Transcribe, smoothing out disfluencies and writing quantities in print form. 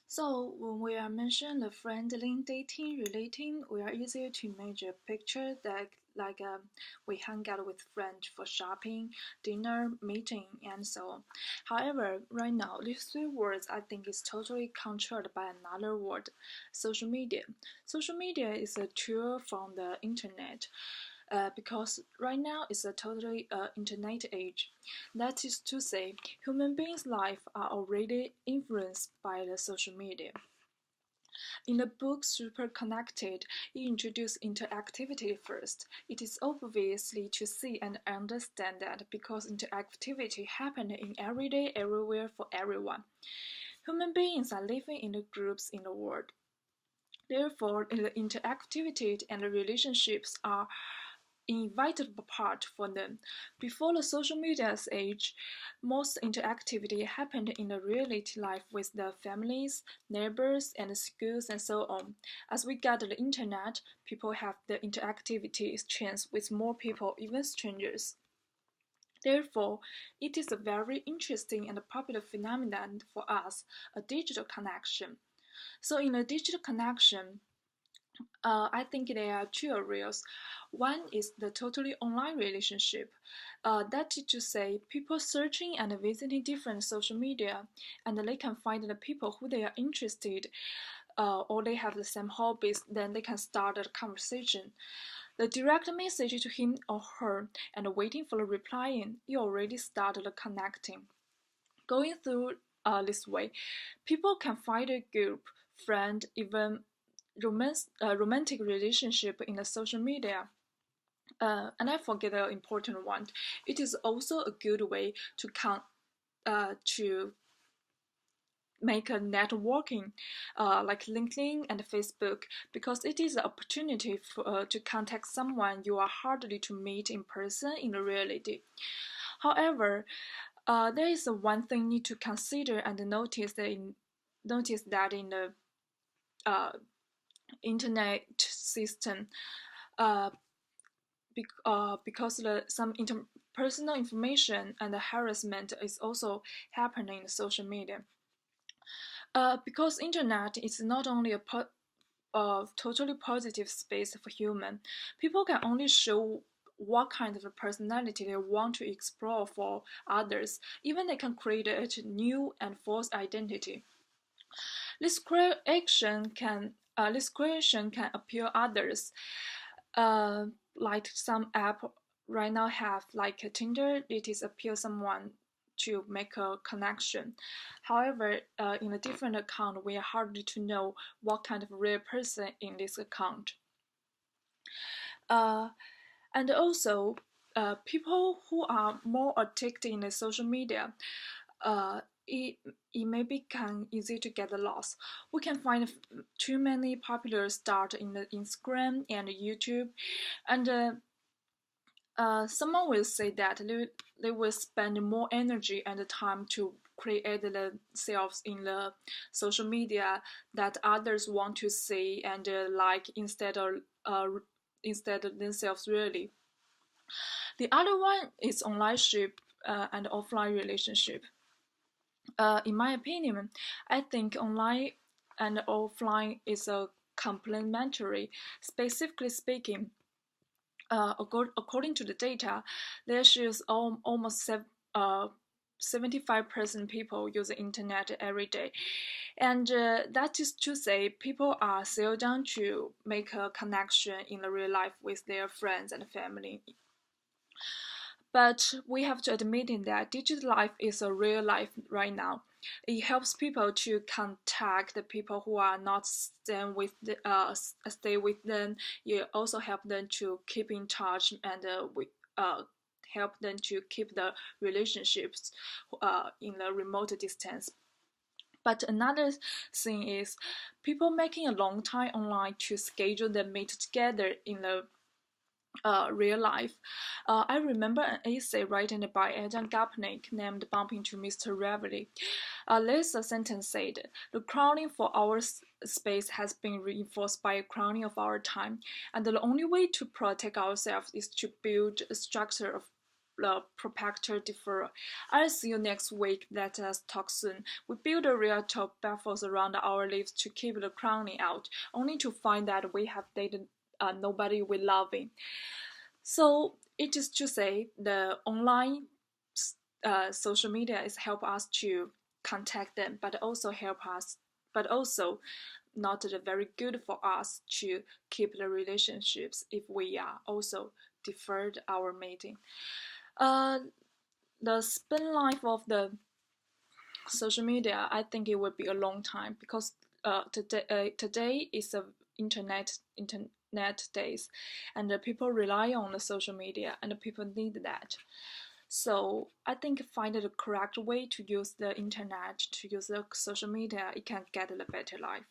So when we are mentioning the friendly dating relating, we are easier to imagine a picture that we hang out with friends for shopping, dinner, meeting, and so on. However, right now these three words I think is totally controlled by another word, social media. Social media is a tool from the internet because right now it's a totally internet age. That is to say, human beings' life are already influenced by the social media. In the book Superconnected, it introduced interactivity first. It is obviously to see and understand that because interactivity happened in every day, everywhere, for everyone. Human beings are living in the groups in the world. Therefore, the interactivity and the relationships are inevitable part for them. Before the social media's age, most interactivity happened in the reality life with the families, neighbors, and schools and so on. As we get the internet, people have the interactivity exchange with more people, even strangers. Therefore, it is a very interesting and popular phenomenon for us, a digital connection. So in a digital connection, I think there are two areas. One is the totally online relationship. That is to say, people searching and visiting different social media, and they can find the people who they are interested, or they have the same hobbies. Then they can start a conversation. The direct message to him or her, and waiting for the replying, you already started connecting. Going through this way, people can find a group, friend, even romantic relationship in the social media. And I forget the important one. It is also a good way to make a networking like LinkedIn and Facebook because it is an opportunity to contact someone you are hardly to meet in person in reality. However, there is one thing need to consider and notice that in the uh, internet system, uh, because some personal information and harassment is also happening in social media. Because internet is not only a totally positive space for human, people can only show what kind of personality they want to explore for others. Even they can create a new and false identity. This creation can appeal others. Uh, like some app right now have like a Tinder, it is appeal someone to make a connection. However, in a different account, we are hardly to know what kind of real person in this account. Uh, and also, people who are more addicted in the social media, uh, it, it may become easy to get lost. We can find too many popular start in the Instagram and YouTube, and someone will say that they will spend more energy and time to create themselves in the social media that others want to see and like uh, instead of themselves really. The other one is online ship and offline relationship. In my opinion, I think online and offline is a complementary. Specifically speaking, according to the data, there is almost 75% people use the internet every day. And that is to say, people are seldom to make a connection in the real life with their friends and family. But we have to admit in that digital life is a real life right now. It helps people to contact the people who are not stay with them. It also help them to keep in touch and help them to keep the relationships in the remote distance. But another thing is people making a long time online to schedule them meet together in the real life. I remember an essay written by Adam Gapnik named Bumping to Mr. Reveille. There's a sentence said, the crowding for our space has been reinforced by a crowding of our time, and the only way to protect ourselves is to build a structure of propactor differ. I'll see you next week. Let us talk soon. We build a real top baffles around our lives to keep the crowning out, only to find that we have dated nobody we loving. So it is to say the online social media is help us to contact them, but also not very good for us to keep the relationships if we are also deferred our mating. The span life of the social media, I think it would be a long time because today is a internet days, and the people rely on the social media, and the people need that. So I think find the correct way to use the internet, to use the social media, it can get a better life.